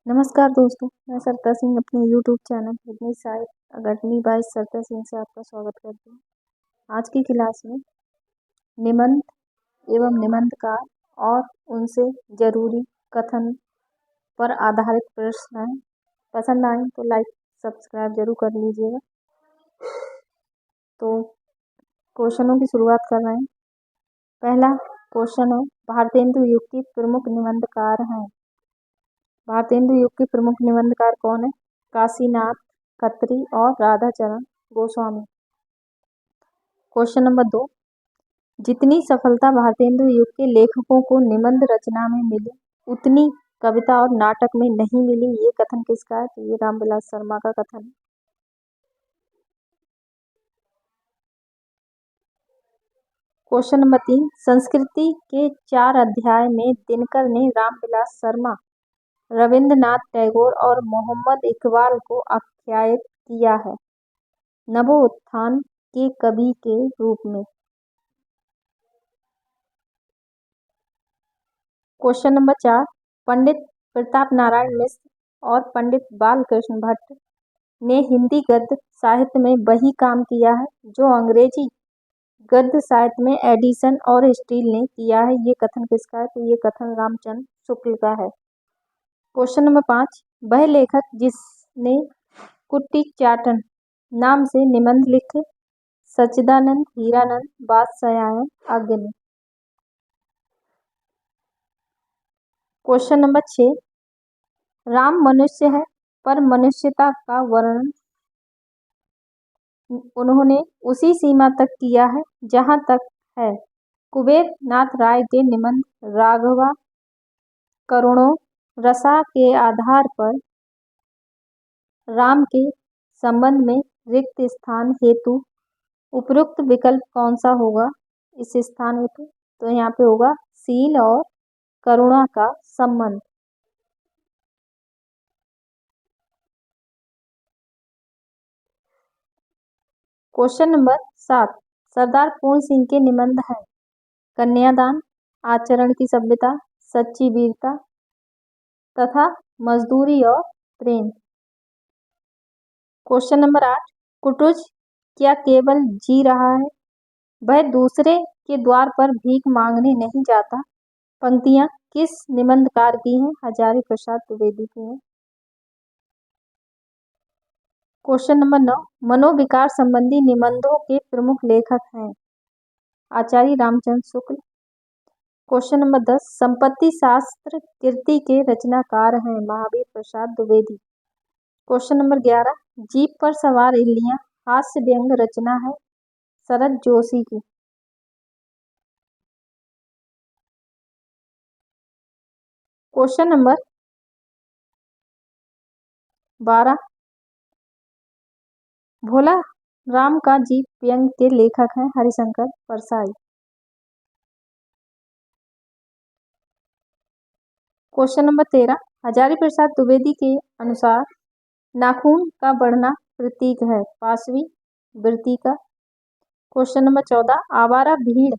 नमस्कार दोस्तों, मैं सरता सिंह अपने यूट्यूब चैनल हिंदी साहित्य अकादमी बाय सरता सिंह से आपका स्वागत करती हूँ। आज की क्लास में निबंध एवं निबंधकार और उनसे जरूरी कथन पर आधारित प्रश्न हैं। पसंद आए तो लाइक सब्सक्राइब जरूर कर लीजिएगा। तो क्वेश्चनों की शुरुआत कर रहे हैं। पहला क्वेश्चन है, भारतेंदु युग की प्रमुख निबंधकार हैं। भारतेंदु युग के प्रमुख निबंधकार कौन है? काशीनाथ खत्री और राधाचरण गोस्वामी। क्वेश्चन नंबर 2, जितनी सफलता भारतेंदु युग के लेखकों को निबंध रचना में मिली उतनी कविता और नाटक में नहीं मिली, ये कथन किसका है? तो ये रामविलास शर्मा का कथन है। क्वेश्चन नंबर 3, संस्कृति के 4 अध्याय में दिनकर ने रामविलास शर्मा, रविंद्रनाथ टैगोर और मोहम्मद इकबाल को आख्यायित किया है नवोत्थान के कवि के रूप में। क्वेश्चन नंबर 4, पंडित प्रताप नारायण मिश्र और पंडित बालकृष्ण भट्ट ने हिंदी गद्य साहित्य में वही काम किया है जो अंग्रेजी गद्य साहित्य में एडिसन और स्टील ने किया है, ये कथन किसका है? तो ये कथन रामचंद्र शुक्ल का है। क्वेश्चन नंबर 5, वह लेखक जिसने कुट्टिचाटन नाम से निबंध लिखे सच्चिदानंद हीरानंद वात्स्यायन अग्नि। क्वेश्चन नंबर 6, राम मनुष्य है पर मनुष्यता का वर्णन उन्होंने उसी सीमा तक किया है जहां तक है कुबेर नाथ राय के निबंध राघवा करुणो रसा के आधार पर राम के संबंध में रिक्त स्थान हेतु उपयुक्त विकल्प कौन सा होगा? इस स्थान हेतु तो यहाँ पे होगा शील और करुणा का संबंध। क्वेश्चन नंबर 7, सरदार पूर्ण सिंह के निबंध है कन्यादान, आचरण की सभ्यता, सच्ची वीरता तथा मजदूरी और प्रेम। क्वेश्चन नंबर 8, कुटुज क्या केवल जी रहा है? वह दूसरे के द्वार पर भीख मांगने नहीं जाता। पंक्तियां किस निबंधकार की हैं? हजारी प्रसाद द्विवेदी की हैं। क्वेश्चन नंबर 9, मनोविकार संबंधी निबंधों के प्रमुख लेखक हैं आचार्य रामचंद्र शुक्ल। क्वेश्चन नंबर 10, संपत्ति शास्त्र कृति के रचनाकार हैं Mahavir Prasad Dwivedi. Question number 11, jeep पर सवार इल्लियां हास्य व्यंग रचना है शरद जोशी की। क्वेश्चन नंबर 12, भोला राम का जीप व्यंग के लेखक हैं हरिशंकर परसाई। क्वेश्चन नंबर 13, हजारी प्रसाद द्विवेदी के अनुसार नाखून का बढ़ना प्रतीक है पाशवी वृत्ति का। क्वेश्चन नंबर 14, आवारा भीड़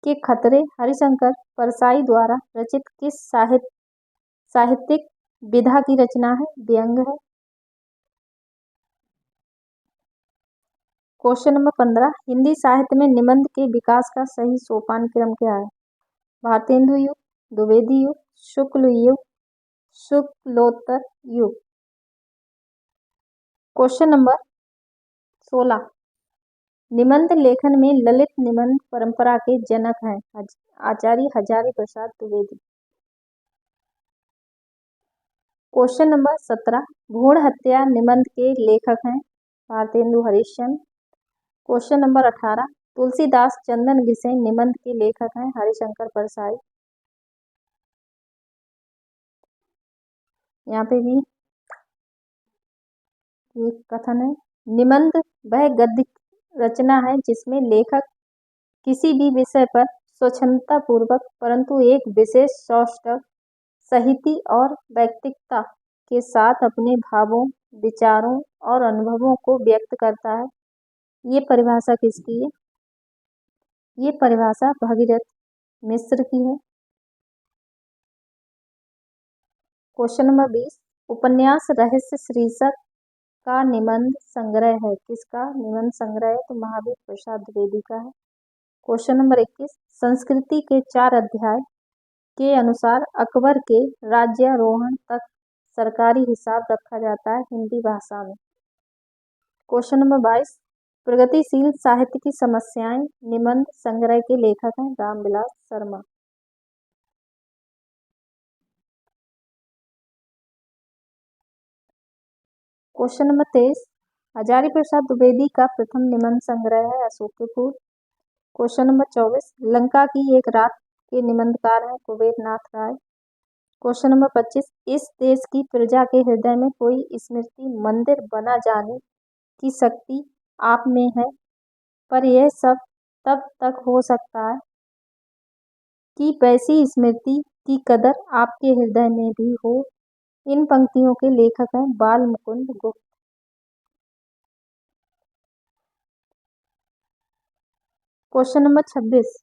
के खतरे हरिशंकर परसाई द्वारा रचित किस साहित्यिक विधा की रचना है? व्यंग है। क्वेश्चन नंबर 15, हिंदी साहित्य में निबंध के विकास का सही सोपान क्रम क्या है? भारतेंदु युग, द्विवेदी युग, शुक्ल युग, शुक्लोत्तर युग। क्वेश्चन नंबर 16, निबंध लेखन में ललित निबंध परंपरा के जनक हैं आचार्य हजारी प्रसाद द्विवेदी। क्वेश्चन नंबर 17, भ्रूण हत्या निबंध के लेखक हैं भारतेंदु हरिश्चंद्र। क्वेश्चन नंबर 18, तुलसीदास चंदन घिसे निबंध के लेखक हैं हरिशंकर परसाई। यहाँ पे भी एक कथन है, निबंध वह गद्य रचना है जिसमें लेखक किसी भी विषय पर स्वच्छंदता पूर्वक परंतु एक विशेष सौष्ठव साहित्य और व्यक्तिकता के साथ अपने भावों, विचारों और अनुभवों को व्यक्त करता है। ये परिभाषा किसकी है? ये परिभाषा भगीरथ मिश्र की है। क्वेश्चन नंबर 20, उपन्यास रहस्य शीर्षक का निबंध संग्रह है। किसका निबंध संग्रह है? तो महावीर प्रसाद द्विवेदी का है। क्वेश्चन नंबर 21, संस्कृति के 4 अध्याय के अनुसार अकबर के राज्यारोहण तक सरकारी हिसाब रखा जाता है हिंदी भाषा में। क्वेश्चन नंबर 22, प्रगतिशील साहित्य की समस्याएं निबंध संग्रह के लेखक हैं रामविलास शर्मा। क्वेश्चन नंबर 23, हजारी प्रसाद द्विवेदी का प्रथम निबंध संग्रह है अशोक के फूल। क्वेश्चन नंबर 24, लंका की एक रात के निबंधकार हैं कुबेर नाथ राय। क्वेश्चन नंबर 25, इस देश की प्रजा के हृदय में कोई स्मृति मंदिर बना जाने की शक्ति आप में है, पर यह सब तब तक हो सकता है कि वैसी स्मृति की कदर आपके हृदय में भी हो। इन पंक्तियों के लेखक हैं बाल मुकुंद गुप्त। क्वेश्चन नंबर 26,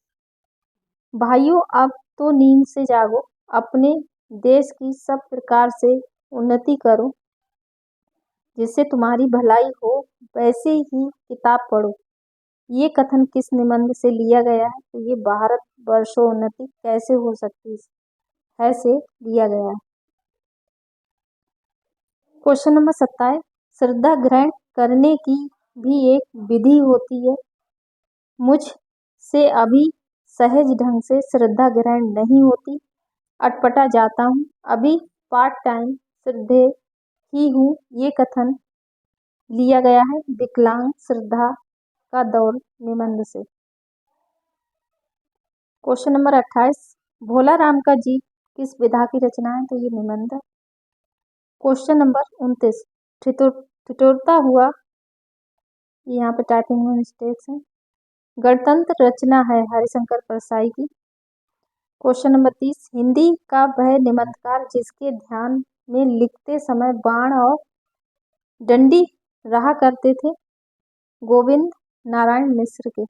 भाइयों अब तो नींद से जागो, अपने देश की सब प्रकार से उन्नति करो, जिससे तुम्हारी भलाई हो, वैसे ही किताब पढ़ो। ये कथन किस निबंध से लिया गया है? तो ये भारत वर्षोन्नति कैसे हो सकती है से लिया गया है। क्वेश्चन नंबर 27, श्रद्धा ग्रहण करने की भी एक विधि होती है, मुझ से अभी सहज ढंग से श्रद्धा ग्रहण नहीं होती, अटपटा जाता हूँ, अभी पार्ट टाइम श्रद्धे ही हूँ। ये कथन लिया गया है विकलांग श्रद्धा का दौर निबंध से। क्वेश्चन नंबर 28, भोला राम का जीव किस विधा की रचना है? तो ये निबंध है। क्वेश्चन नंबर 29, ठिठुरता हुआ, यहाँ पे टाइपिंग में मिस्टेक्स हैं, गणतंत्र रचना है हरिशंकर परसाई की। क्वेश्चन नंबर 30, हिंदी का वह निबंधकार जिसके ध्यान में लिखते समय बाण और डंडी रहा करते थे? गोविंद नारायण मिश्र के।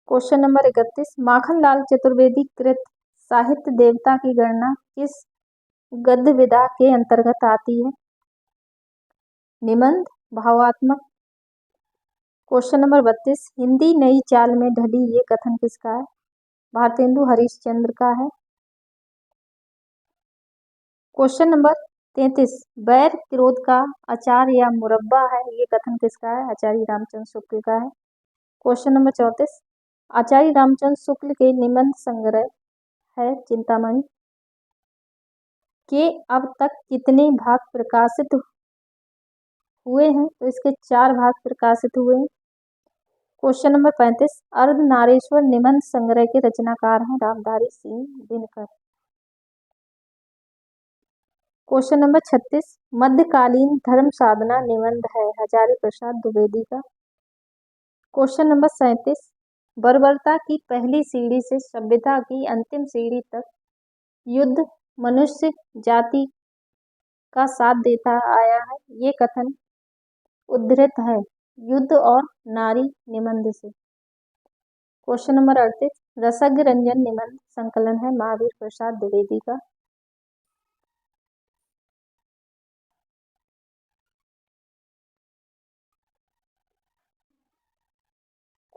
क्वेश्चन नंबर 31, माखनलाल चतुर्वेदी कृत साहित्य देवता की गणना किस गद्य विधा के अंतर्गत आती है? निबंध भावात्मक। क्वेश्चन नंबर 32, हिंदी नई चाल में ढली, ये कथन किसका है? भारतेंदु हरिश्चंद्र का है। क्वेश्चन नंबर 33, बैर क्रोध का अचार या मुरब्बा है, ये कथन किसका है? आचार्य रामचंद्र शुक्ल का है। क्वेश्चन नंबर 34, आचार्य रामचंद्र शुक्ल के निबंध संग्रह है चिंतामणि के अब तक कितने भाग प्रकाशित हुए हैं? तो इसके 4 भाग प्रकाशित हुए हैं। क्वेश्चन नंबर 35, अर्धनारीश्वर निबंध संग्रह के रचनाकार हैं रामधारी सिंह दिनकर। क्वेश्चन नंबर 36, मध्यकालीन धर्म साधना निबंध है हजारी प्रसाद द्विवेदी का। क्वेश्चन नंबर 37, बर्बरता की पहली सीढ़ी से सभ्यता की अंतिम सीढ़ी तक युद्ध मनुष्य जाति का साथ देता आया है, ये कथन उद्धृत है युद्ध और नारी निबंध से। क्वेश्चन नंबर 38, रसज्ञ रंजन निबंध संकलन है महावीर प्रसाद द्विवेदी का।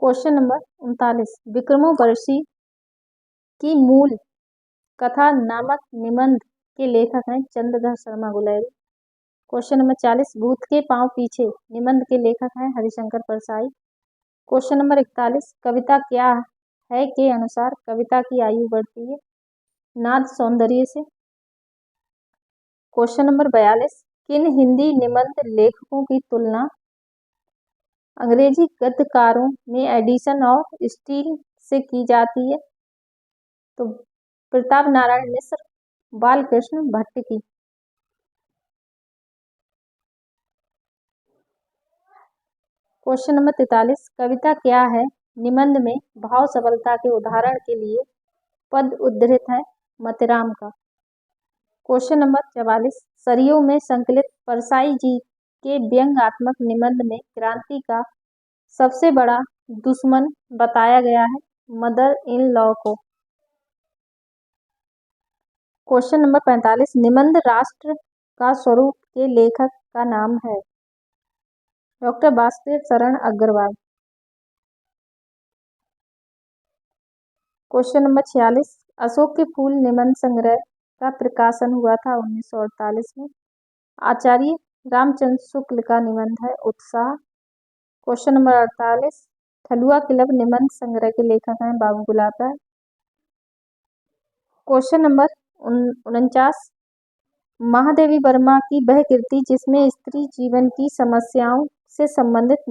क्वेश्चन नंबर 39, विक्रमोर्वशी की मूल कथा नामक निबंध के लेखक हैं चंद्रधर शर्मा गुलेरी। क्वेश्चन नंबर 40, भूत के पांव पीछे निबंध के लेखक हैं हरिशंकर परसाई। क्वेश्चन नंबर 41, कविता क्या है के अनुसार कविता की आयु बढ़ती है? नाद सौंदर्य से। क्वेश्चन नंबर 42, किन हिंदी निबंध लेखकों की तुलना अंग्रेजी गद्यकारों में एडिसन और स्टील से की जाती है? तो प्रताप नारायण मिश्र, बालकृष्ण भट्ट की। क्वेश्चन नंबर 43, कविता क्या है निबंध में भाव सबलता के उदाहरण के लिए पद उद्धृत है मतिराम का। क्वेश्चन नंबर 44, सरियों में संकलित परसाई जी के व्यंग्यात्मक निबंध में क्रांति का सबसे बड़ा दुश्मन बताया गया है मदर इन लॉ को। क्वेश्चन नंबर 45, निबंध राष्ट्र का स्वरूप के लेखक का नाम है? डॉक्टर वासुदेव शरण अग्रवाल। क्वेश्चन नंबर 46, अशोक के फूल निबंध संग्रह का प्रकाशन हुआ था 1948 में। आचार्य रामचंद्र शुक्ल का निबंध है उत्साह। क्वेश्चन नंबर 48, ठलुआ क्लब निबंध संग्रह के लेखक हैं बाबू गुलाब राय। क्वेश्चन नंबर 49, महादेवी वर्मा की वह कृति जिसमें स्त्री जीवन की समस्याओं से संबंधित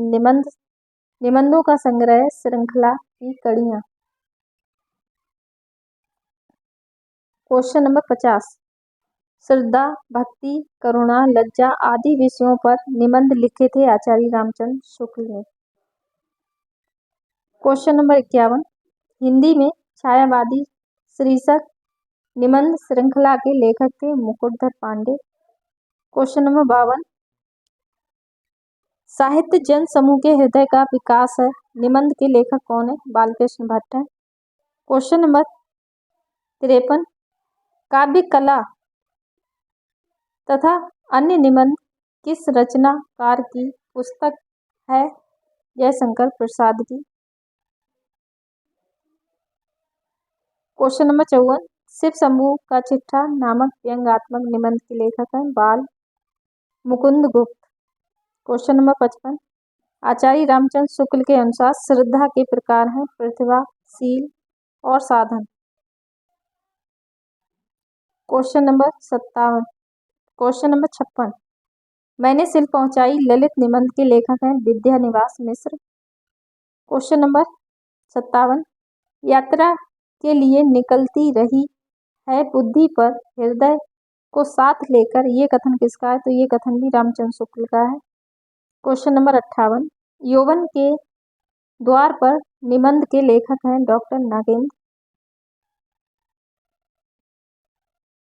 निबंधों का संग्रह है श्रृंखला की कड़ियां। क्वेश्चन नंबर 50, श्रद्धा भक्ति करुणा लज्जा आदि विषयों पर निबंध लिखे थे आचार्य रामचंद्र शुक्ल ने। क्वेश्चन नंबर 51, हिंदी में छायावादी शीर्षक निबंध श्रृंखला के लेखक थे मुकुटधर पांडे। क्वेश्चन नंबर 52, साहित्य जन समूह के हृदय का विकास है निबंध के लेखक कौन है? बालकृष्ण भट्ट है। क्वेश्चन नंबर 53, काव्य कला तथा अन्य निबंध किस रचनाकार की पुस्तक है? जयशंकर प्रसाद की। क्वेश्चन नंबर 54, शिव शंभू का चिट्ठा नामक व्यंग्यात्मक निबंध के लेखक हैं बाल मुकुंद गुप्त। क्वेश्चन नंबर 55, आचार्य रामचंद्र शुक्ल के अनुसार श्रद्धा के प्रकार हैं प्रतिभा, शील और साधन। क्वेश्चन नंबर 57, क्वेश्चन नंबर 56, मैंने सिल पहुंचाई ललित निबंध के लेखक हैं विद्यानिवास मिश्र। क्वेश्चन नंबर 57, यात्रा के लिए निकलती रही है बुद्धि पर हृदय को साथ लेकर ये कथन किसका है? तो ये कथन भी रामचंद्र शुक्ल का है। क्वेश्चन नंबर 58, यौवन के द्वार पर निबंध के लेखक हैं डॉक्टर नागेंद्र।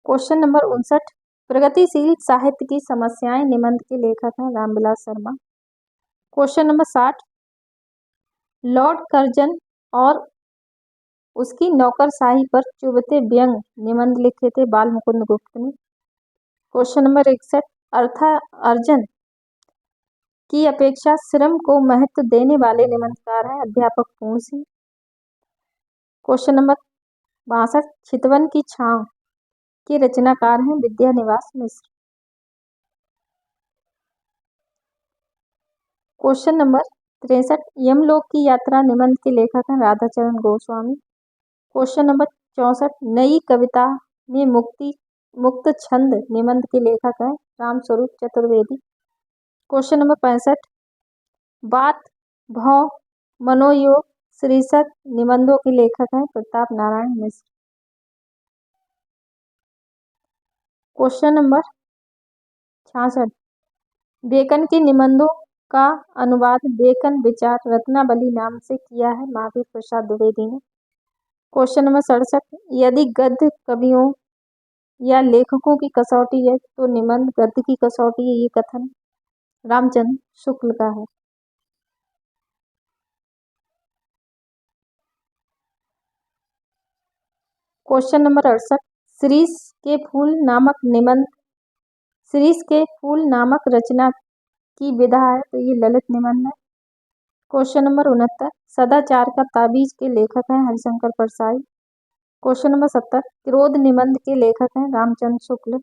क्वेश्चन नंबर 59, प्रगतिशील साहित्य की समस्याएं निबंध के लेखक हैं Ramvilas Sharma. Question number 60, Lord Curzon और उसकी नौकरशाही पर चुभते व्यंग निबंध लिखे थे बाल मुकुंद गुप्त ने। क्वेश्चन नंबर 61, अर्थार्जन की अपेक्षा श्रम को महत्व देने वाले निबंधकार हैं अध्यापक पूर्ण सिंह। क्वेश्चन नंबर 62, चितवन की छांव के रचनाकार हैं विद्यानिवास मिश्र। क्वेश्चन नंबर 63, यमलोक की यात्रा निबंध के लेखक हैं राधाचरण गोस्वामी। क्वेश्चन नंबर 64, नई कविता में मुक्त छंद निबंध के लेखक हैं रामस्वरूप चतुर्वेदी। क्वेश्चन नंबर 65, बात भाव मनोयोग शीर्षक निबंधों के लेखक हैं Pratap Narayan Mishra. Question number 66, bacon के निबंधों का अनुवाद बेकन विचार रत्नावली नाम से किया है महावीर प्रसाद द्विवेदी ने। क्वेश्चन नंबर 67, यदि गद्य कवियों या लेखकों की कसौटी है तो निबंध गद्य की कसौटी है, ये कथन रामचंद्र शुक्ल का है। क्वेश्चन नंबर 68, शिरीष के फूल नामक रचना की विधा है तो ये ललित निबंध है। क्वेश्चन नंबर 69, सदाचार का ताबीज के लेखक हैं हरिशंकर परसाई। क्वेश्चन नंबर 70, क्रोध निबंध के लेखक हैं रामचंद्र शुक्ल।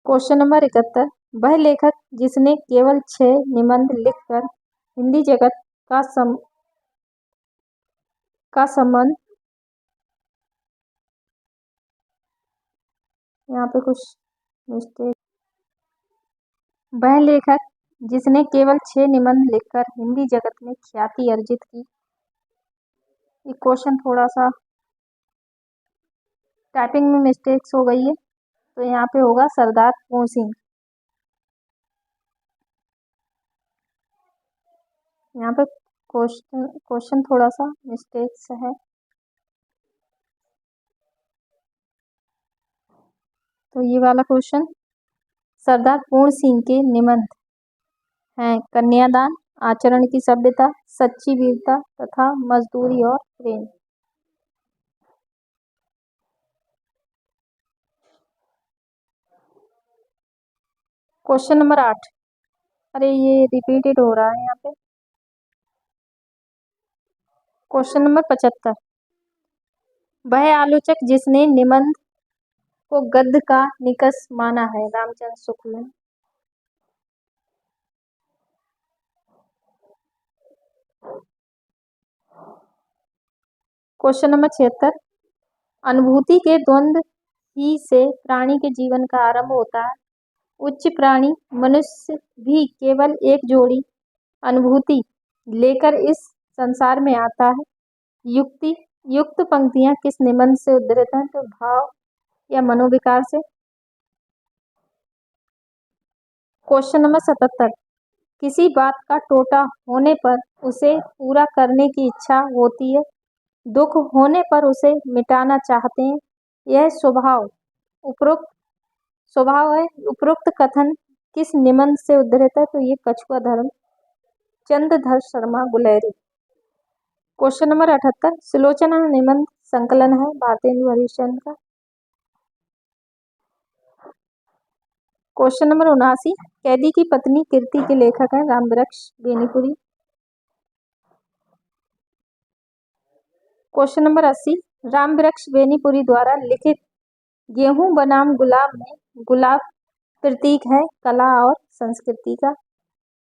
क्वेश्चन नंबर 71, वह लेखक जिसने केवल 6 निबंध लिखकर हिंदी जगत का संबंध, यहाँ पे कुछ मिस्टेक, वह लेखक जिसने केवल 6 निबंध लिखकर हिंदी जगत में ख्याति अर्जित की। ये क्वेश्चन थोड़ा सा टाइपिंग में मिस्टेक्स हो गई है तो यहाँ पे होगा सरदार पूर्ण सिंह। यहाँ पे क्वेश्चन थोड़ा सा मिस्टेक्स है तो ये वाला क्वेश्चन सरदार पूर्ण सिंह के निबंध हैं कन्यादान, आचरण की सभ्यता, सच्ची वीरता तथा मजदूरी और प्रेम। Question number 8। अरे ये रिपीटेड हो रहा है यहाँ पे। Question number 75। वह आलोचक जिसने निबंध को गद्य का निकष माना है, रामचंद्र शुक्ल ने। Question number 76। अनुभूति के द्वंद्व ही से प्राणी के जीवन का आरंभ होता है। उच्च प्राणी मनुष्य भी केवल एक जोड़ी अनुभूति लेकर इस संसार में आता है। युक्त पंक्तियां किस निबंध से उद्धृत हैं? तो भाव या मनोविकार से। Question number 77। किसी बात का टोटा होने पर उसे पूरा करने की इच्छा होती है, दुख होने पर उसे मिटाना चाहते हैं, यह स्वभाव है। उपरोक्त कथन किस निबंध से उद्धृत है? तो ये कछुआ धर्म, चंद्रधर शर्मा गुलेरी। Question number 78। सुलोचना निबंध संकलन है भारतेंदु हरिश्चंद्र का। Question number 79। कैदी की पत्नी कीर्ति के लेखक हैं रामवृक्ष बेनीपुरी। Question number 80। रामवृक्ष बेनीपुरी द्वारा लिखित गेहूं बनाम गुलाब में गुलाब प्रतीक है कला और संस्कृति का।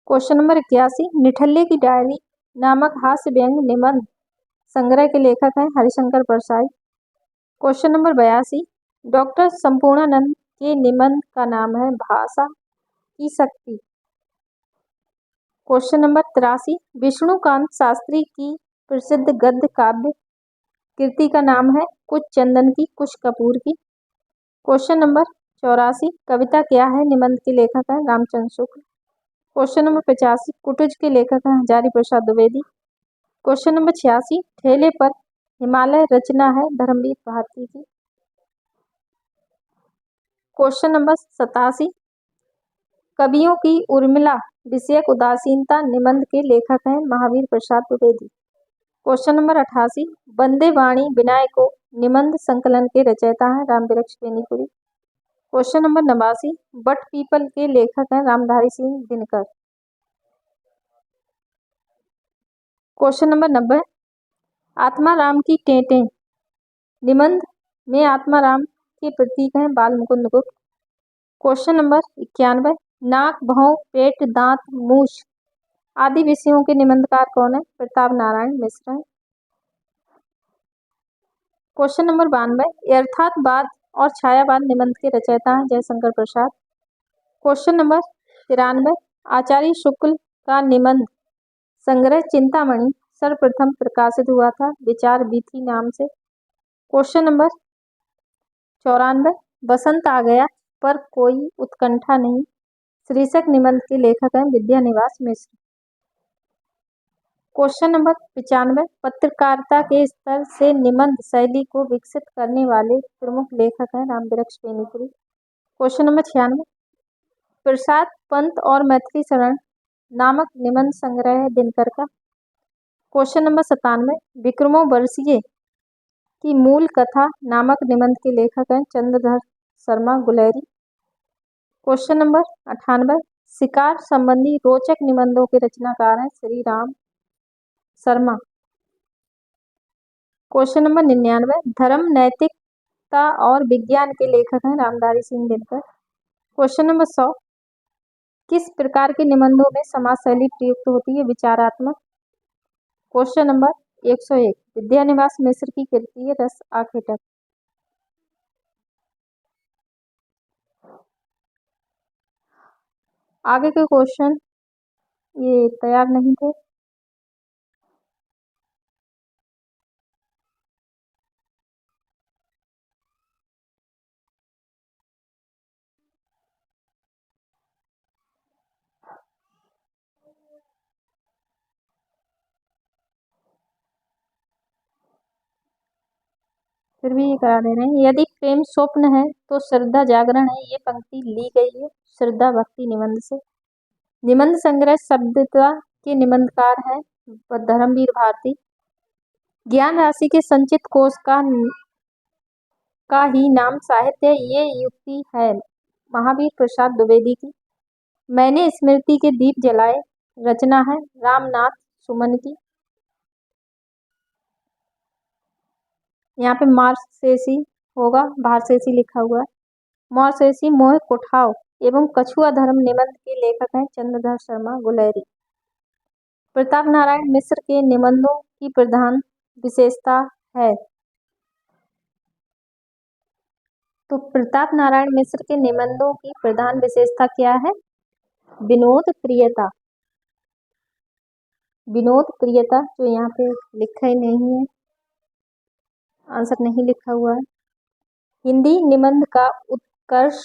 Question number 81। निठल्ले की डायरी नामक हास्य व्यंग निबंध संग्रह के लेखक हैं Harishankar Parsai. Question number 82। Doctor Sampurnanand के निबंध का नाम है भाषा की शक्ति। Question number 83। विष्णुकांत शास्त्री की प्रसिद्ध गद्य काव्य कृति का नाम है कुछ चंदन की कुछ कपूर की। Question number 84। कविता क्या है निबंध के लेखक हैं रामचंद्र शुक्ल। Question number 85। कुटुज के लेखक हैं हजारी प्रसाद द्विवेदी। Question number 86। ठेले पर हिमालय रचना है धर्मवीर भारती की। Question number 87। कवियों की उर्मिला विषयक उदासीनता निबंध के लेखक हैं महावीर प्रसाद द्विवेदी। Question number 88। वंदे वाणी विनायको निबंध संकलन के रचयिता हैं रामवृक्ष बेनीपुरी। Question number 89। बट पीपल के लेखक हैं रामधारी सिंह दिनकर। Question number 90। आत्मा राम की टेटें निबंध में आत्मा राम के प्रतीक हैं बाल मुकुंद गुप्त। Question number 91। नाक, भौं, पेट, दांत, मूछ आदि विषयों के निबंधकार कौन है? प्रताप नारायण मिश्र हैं। Question number 92। यथार्थवाद और छायावाद निबंध के रचयिता हैं जयशंकर प्रसाद। Question number 93। आचार्य शुक्ल का निबंध संग्रह चिंतामणि सर्वप्रथम प्रकाशित हुआ था विचार वीथी नाम से। Question number 94। बसंत आ गया पर कोई उत्कंठा नहीं शीर्षक निबंध के लेखक हैं विद्यानिवास मिश्र। Question number 95। पत्रकारिता के स्तर से निबंध शैली को विकसित करने वाले प्रमुख लेखक हैं रामवृक्ष बेनीपुरी। Question number 96। प्रसाद पंत और मैथिली शरण नामक निबंध संग्रह है दिनकर का। Question number 97। विक्रमोर्वशीय की मूल कथा नामक निबंध के लेखक हैं चंद्रधर शर्मा गुलेरी। Question number 98। शिकार संबंधी रोचक निबंधों के रचनाकार हैं श्री राम शर्मा। Question number 99। धर्म, नैतिकता और विज्ञान के लेखक हैं रामधारी सिंह दिनकर। Question number 100। किस प्रकार के निबंधों में समाज शैली प्रयुक्त होती है? विचारात्मक। Question number 101। विद्यानिवास मिश्र की कृति है रस आखेटक। आगे के क्वेश्चन ये तैयार नहीं थे। फिर भी ये करा दे रहे हैं। यदि प्रेम स्वप्न है तो श्रद्धा जागरण है। ये पंक्ति ली गई है श्रद्धा भक्ति निबंध से। निबंध संग्रह शब्दता के निबंधकार हैं धर्मवीर भारती। ज्ञान राशि के संचित कोश का ही नाम साहित्य है। ये युक्ति है महावीर प्रसाद द्विवेदी की। मैंने स्मृति के दीप जलाए रचना है रामनाथ सुमन की। यहाँ पे मार्सेसी होगा, भारसेसी लिखा हुआ है। मार्सेसी मोह कुठाव एवं कछुआ धर्म निबंध के लेखक हैं चंद्रधर शर्मा गुलेरी। प्रताप नारायण मिश्र के निबंधों की प्रधान विशेषता है। तो प्रताप नारायण मिश्र के निबंधों की प्रधान विशेषता क्या है? विनोद प्रियता। विनोद प्रियता जो यहाँ पे लिखा ही नहीं है, आंसर नहीं लिखा हुआ है। हिंदी निबंध का उत्कर्ष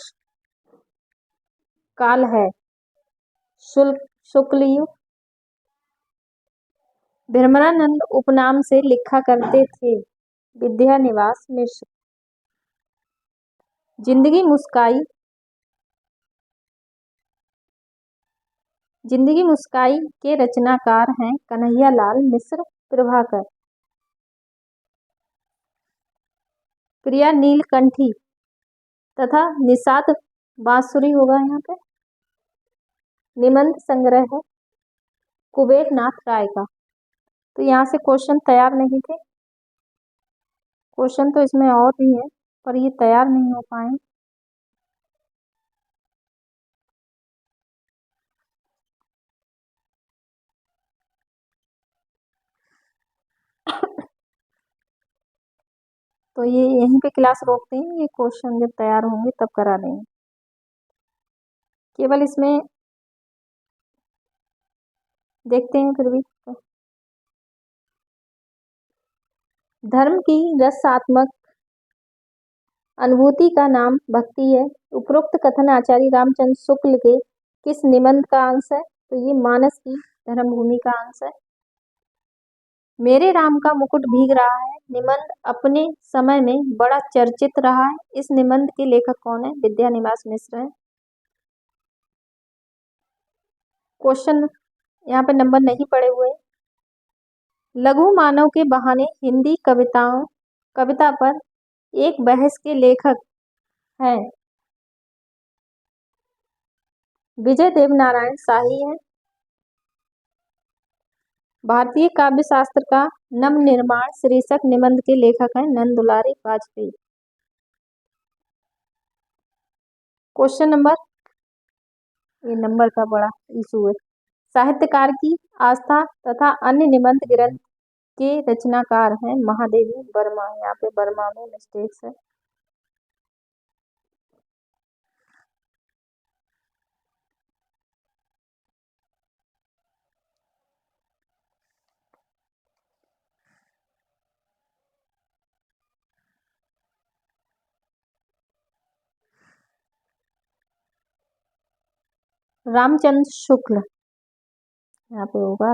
काल है शुक्ल युग। भ्रमरानंद उपनाम से लिखा करते थे विद्यानिवास मिश्र। जिंदगी मुस्काई के रचनाकार हैं कन्हैयालाल मिश्र प्रभाकर। प्रिया नीलकंठी तथा निषाद बांसुरी होगा यहाँ पे। निबंध संग्रह है कुबेर नाथ राय का। तो यहाँ से क्वेश्चन तैयार नहीं थे, क्वेश्चन तो इसमें और भी है पर ये तैयार नहीं हो पाए। तो ये यहीं पे क्लास रोकते हैं, ये क्वेश्चन जब तैयार होंगे तब करा देंगे। केवल इसमें देखते हैं फिर भी। धर्म की रसात्मक अनुभूति का नाम भक्ति है। उपरोक्त कथन आचार्य रामचंद्र शुक्ल के किस निबंध का अंश है? तो ये मानस की धर्मभूमि का अंश है। मेरे राम का मुकुट भीग रहा है निबंध अपने समय में बड़ा चर्चित रहा है। इस निबंध के लेखक कौन है? विद्यानिवास मिश्र है। क्वेश्चन यहाँ पे नंबर नहीं पड़े हुए। लघु मानव के बहाने हिंदी कविता पर एक बहस के लेखक हैं विजय देवनारायण शाही हैं। भारतीय काव्य शास्त्र का नवनिर्माण शीर्षक निबंध के लेखक हैं नंदुलारी वाजपेयी। क्वेश्चन नंबर, ये नंबर का बड़ा इशू है। साहित्यकार की आस्था तथा अन्य निबंध ग्रंथ के रचनाकार हैं महादेवी वर्मा। यहाँ पे वर्मा में मिस्टेक्स है। रामचंद्र शुक्ल, यहाँ पे होगा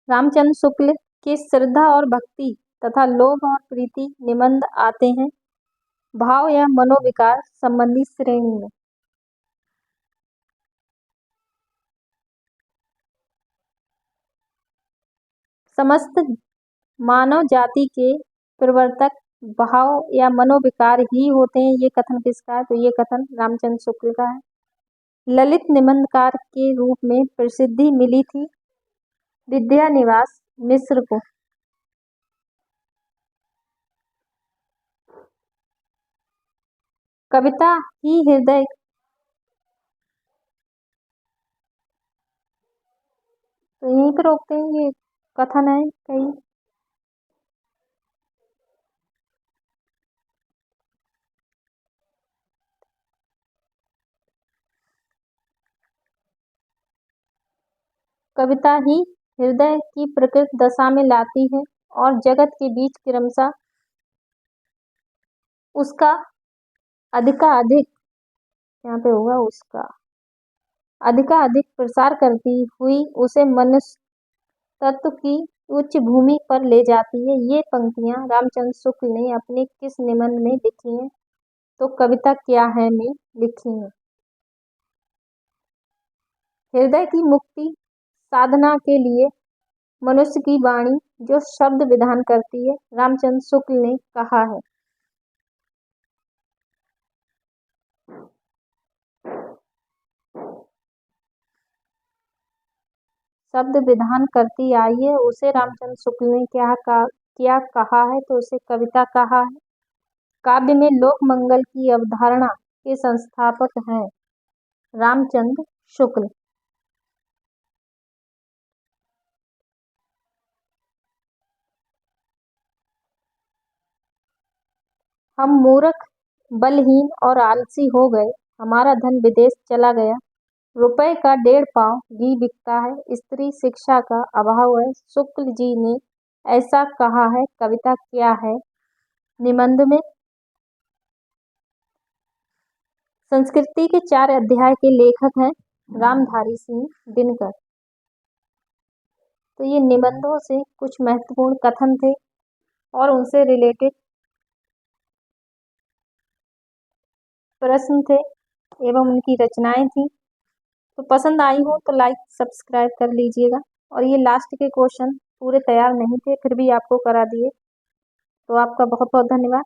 रामचंद्र शुक्ल के श्रद्धा और भक्ति तथा लोभ और प्रीति निबंध आते हैं भाव या मनोविकार संबंधी श्रेणी में। समस्त मानव जाति के प्रवर्तक भाव या मनोविकार ही होते हैं, ये कथन किसका है? तो ये कथन रामचंद्र शुक्ल का है। ललित निबंधकार के रूप में प्रसिद्धि मिली थी विद्यानिवास मिश्र को। कविता ही हृदय, तो यहीं पर रोकते हैं, ये कथन है कई। कविता ही हृदय की प्रकृत दशा में लाती है और जगत के बीच क्रमशः उसका अधिकाधिक, यहाँ पे होगा उसका अधिकाधिक प्रसार करती हुई उसे मनुष्य तत्व की उच्च भूमि पर ले जाती है। ये पंक्तियां रामचंद्र शुक्ल ने अपने किस निबंध में लिखी हैं? तो कविता क्या है में लिखी है। हृदय की मुक्ति साधना के लिए मनुष्य की वाणी जो शब्द विधान करती है, रामचंद्र शुक्ल ने कहा है। शब्द विधान करती आई है उसे रामचंद्र शुक्ल ने क्या कहा है, तो उसे कविता कहा है। काव्य में लोक मंगल की अवधारणा के संस्थापक हैं रामचंद्र शुक्ल। हम मूर्ख, बलहीन और आलसी हो गए, हमारा धन विदेश चला गया, रुपए का 1.5 पाव घी बिकता है, स्त्री शिक्षा का अभाव है, शुक्ल जी ने ऐसा कहा है। कविता क्या है? निबंध में संस्कृति के 4 अध्याय के लेखक हैं रामधारी सिंह दिनकर। तो ये निबंधों से कुछ महत्वपूर्ण कथन थे और उनसे रिलेटेड प्रश्न थे एवं उनकी रचनाएं थी। तो पसंद आई हो तो लाइक सब्सक्राइब कर लीजिएगा। और ये लास्ट के क्वेश्चन पूरे तैयार नहीं थे, फिर भी आपको करा दिए, तो आपका बहुत बहुत धन्यवाद।